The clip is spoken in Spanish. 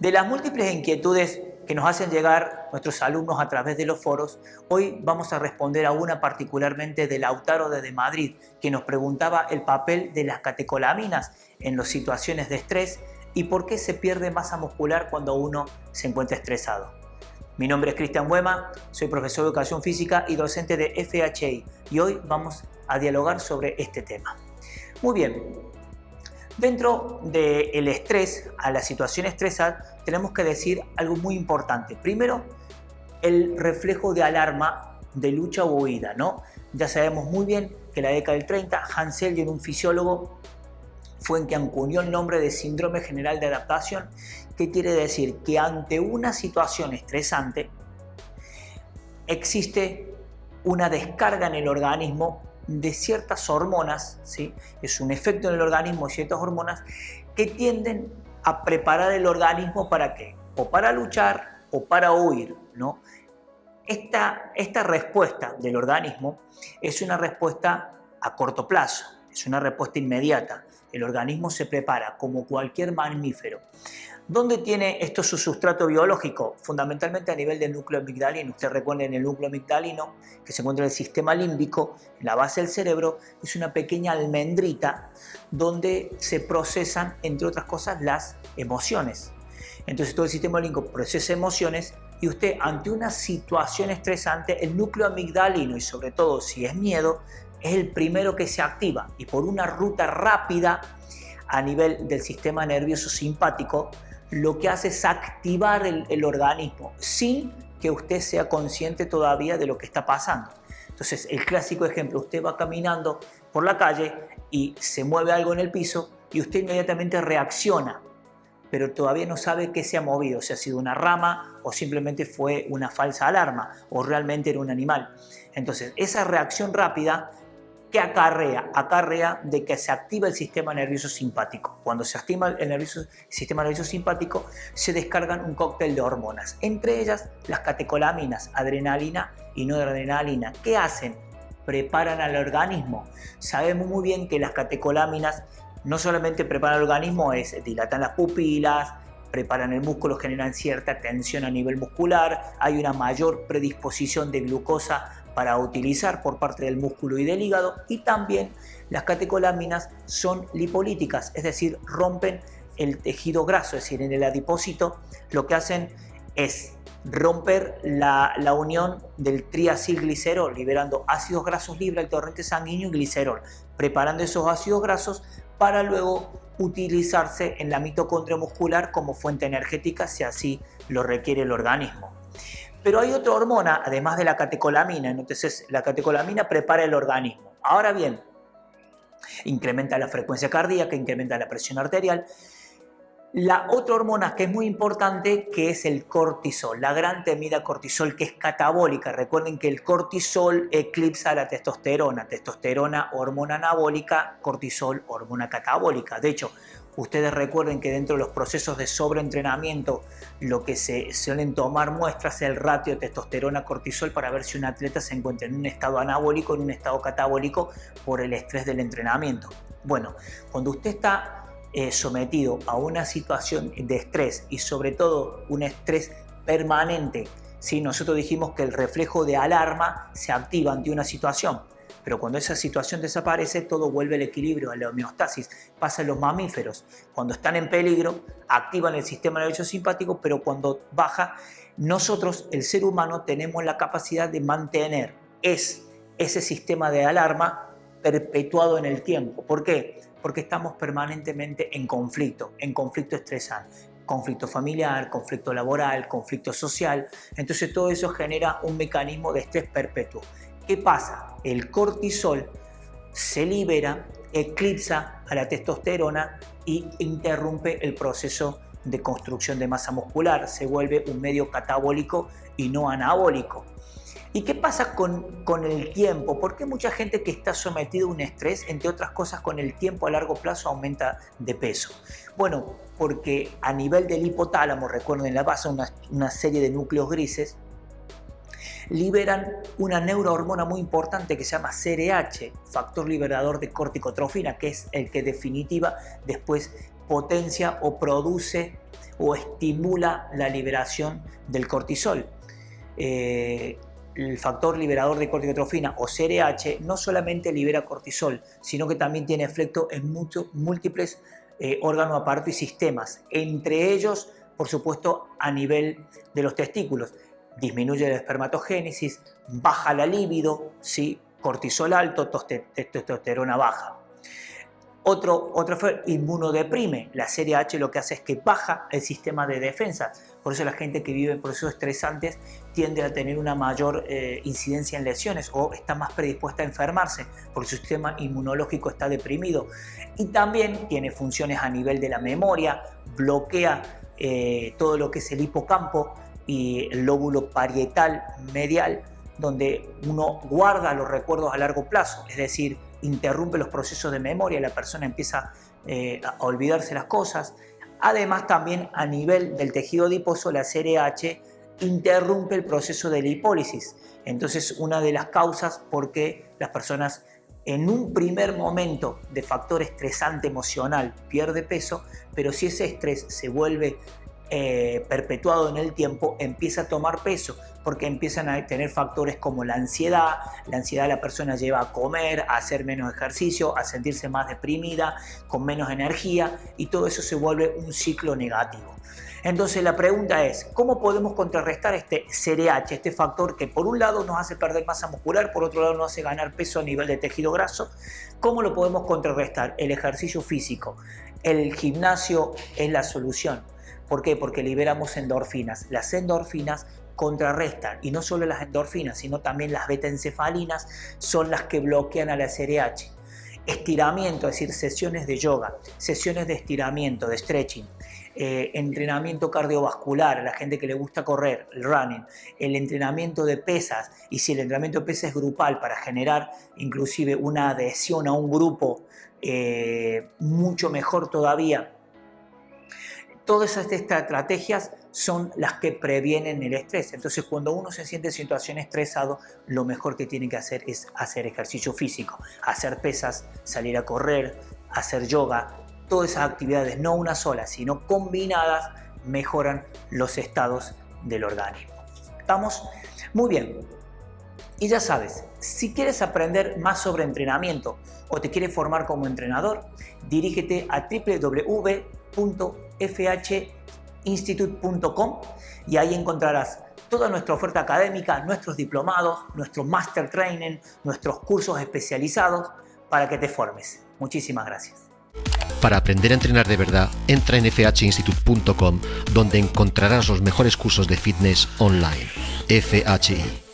De las múltiples inquietudes que nos hacen llegar nuestros alumnos a través de los foros, hoy vamos a responder a una particularmente de Lautaro desde Madrid, que nos preguntaba el papel de las catecolaminas en las situaciones de estrés y por qué se pierde masa muscular cuando uno se encuentra estresado. Mi nombre es Cristian Buema, soy profesor de Educación Física y docente de FHI y hoy vamos a dialogar sobre este tema. Muy bien. Dentro del estrés, a la situación estresada, tenemos que decir algo muy importante. Primero, el reflejo de alarma de lucha o huida, ¿no? Ya sabemos muy bien que en la década del 30, Hans Selye, un fisiólogo, fue en que acuñó el nombre de síndrome general de adaptación, que quiere decir que ante una situación estresante existe una descarga en el organismo de ciertas hormonas, ¿sí? Es un efecto en el organismo de ciertas hormonas que tienden a preparar el organismo ¿para qué? O para luchar o para huir, ¿no? Esta respuesta del organismo es una respuesta a corto plazo, es una respuesta inmediata. El organismo se prepara como cualquier mamífero. ¿Dónde tiene esto su sustrato biológico? Fundamentalmente a nivel del núcleo amigdalino. Ustedes recuerden el núcleo amigdalino, que se encuentra en el sistema límbico, en la base del cerebro, es una pequeña almendrita donde se procesan, entre otras cosas, las emociones. Entonces todo el sistema límbico procesa emociones y usted ante una situación estresante, el núcleo amigdalino y sobre todo si es miedo, es el primero que se activa y por una ruta rápida a nivel del sistema nervioso simpático, lo que hace es activar el organismo sin que usted sea consciente todavía de lo que está pasando. Entonces, el clásico ejemplo, usted va caminando por la calle y se mueve algo en el piso y usted inmediatamente reacciona, pero todavía no sabe qué se ha movido, si ha sido una rama o simplemente fue una falsa alarma o realmente era un animal. Entonces, esa reacción rápida que acarrea de que se activa el sistema nervioso simpático. Cuando se activa el sistema nervioso simpático, se descargan un cóctel de hormonas, entre ellas las catecolaminas, adrenalina y noradrenalina. ¿Qué hacen? Preparan al organismo. Sabemos muy bien que las catecolaminas no solamente preparan el organismo, dilatan las pupilas, preparan el músculo, generan cierta tensión a nivel muscular, hay una mayor predisposición de glucosa para utilizar por parte del músculo y del hígado, y también las catecolaminas son lipolíticas, es decir, rompen el tejido graso, es decir, en el adipósito lo que hacen es romper la unión del triacilglicerol, liberando ácidos grasos libres al torrente sanguíneo y glicerol, preparando esos ácidos grasos para luego utilizarse en la mitocondria muscular como fuente energética si así lo requiere el organismo. Pero hay otra hormona, además de la catecolamina, entonces la catecolamina prepara el organismo. Ahora bien, incrementa la frecuencia cardíaca, incrementa la presión arterial. La otra hormona que es muy importante, que es el cortisol, la gran temida cortisol, que es catabólica. Recuerden que el cortisol eclipsa la testosterona, hormona anabólica, cortisol, hormona catabólica. De hecho, ustedes recuerden que dentro de los procesos de sobreentrenamiento lo que se suelen tomar muestras es el ratio testosterona-cortisol para ver si un atleta se encuentra en un estado anabólico o en un estado catabólico por el estrés del entrenamiento. Bueno, cuando usted está sometido a una situación de estrés y sobre todo un estrés permanente, ¿sí? Nosotros dijimos que el reflejo de alarma se activa ante una situación, pero cuando esa situación desaparece todo vuelve al equilibrio, a la homeostasis. Pasa en los mamíferos, cuando están en peligro activan el sistema nervioso simpático, pero cuando baja, nosotros, el ser humano, tenemos la capacidad de mantener ese sistema de alarma perpetuado en el tiempo. ¿Por qué? Porque estamos permanentemente en conflicto estresante, conflicto familiar, conflicto laboral, conflicto social. Entonces todo eso genera un mecanismo de estrés perpetuo. ¿Qué pasa? El cortisol se libera, eclipsa a la testosterona y interrumpe el proceso de construcción de masa muscular. Se vuelve un medio catabólico y no anabólico. ¿Y qué pasa con el tiempo? ¿Por qué mucha gente que está sometida a un estrés, entre otras cosas, con el tiempo a largo plazo aumenta de peso? Bueno, porque a nivel del hipotálamo, recuerden, en la base una serie de núcleos grises, liberan una neurohormona muy importante que se llama CRH, factor liberador de corticotrofina, que es el que definitiva después potencia o produce o estimula la liberación del cortisol. El factor liberador de corticotrofina o CRH no solamente libera cortisol, sino que también tiene efecto en múltiples órganos, aparatos y sistemas, entre ellos, por supuesto, a nivel de los testículos. Disminuye la espermatogénesis, baja la libido, ¿sí? Cortisol alto, testosterona baja. Otro inmunodeprime. La CRH lo que hace es que baja el sistema de defensa. Por eso la gente que vive en procesos estresantes tiende a tener una mayor incidencia en lesiones o está más predispuesta a enfermarse porque su sistema inmunológico está deprimido. Y también tiene funciones a nivel de la memoria, bloquea todo lo que es el hipocampo y el lóbulo parietal medial, donde uno guarda los recuerdos a largo plazo, es decir, interrumpe los procesos de memoria, la persona empieza a olvidarse las cosas. Además, también a nivel del tejido adiposo, la CRH interrumpe el proceso de lipólisis. Entonces, una de las causas por qué las personas en un primer momento de factor estresante emocional pierde peso, pero si ese estrés se vuelve perpetuado en el tiempo, empieza a tomar peso, porque empiezan a tener factores como la ansiedad la persona lleva a comer, a hacer menos ejercicio, a sentirse más deprimida, con menos energía, y todo eso se vuelve un ciclo negativo. Entonces la pregunta es, ¿cómo podemos contrarrestar este CRH, este factor que por un lado nos hace perder masa muscular, por otro lado nos hace ganar peso a nivel de tejido graso? ¿Cómo lo podemos contrarrestar? El ejercicio físico. El gimnasio es la solución. ¿Por qué? Porque liberamos endorfinas. Las endorfinas contrarrestan, y no solo las endorfinas, sino también las beta-encefalinas son las que bloquean a la CRH. Estiramiento, es decir, sesiones de yoga, sesiones de estiramiento, de stretching, entrenamiento cardiovascular, a la gente que le gusta correr, el running, el entrenamiento de pesas, y si el entrenamiento de pesas es grupal para generar inclusive una adhesión a un grupo, mucho mejor todavía. Todas estas estrategias son las que previenen el estrés. Entonces, cuando uno se siente en situación estresado, lo mejor que tiene que hacer es hacer ejercicio físico, hacer pesas, salir a correr, hacer yoga. Todas esas actividades, no una sola, sino combinadas, mejoran los estados del organismo. ¿Estamos? Muy bien. Y ya sabes, si quieres aprender más sobre entrenamiento o te quieres formar como entrenador, dirígete a www.fhinstitute.com y ahí encontrarás toda nuestra oferta académica, nuestros diplomados, nuestro Master Training, nuestros cursos especializados para que te formes. Muchísimas gracias. Para aprender a entrenar de verdad, entra en fhinstitute.com, donde encontrarás los mejores cursos de fitness online. FHI.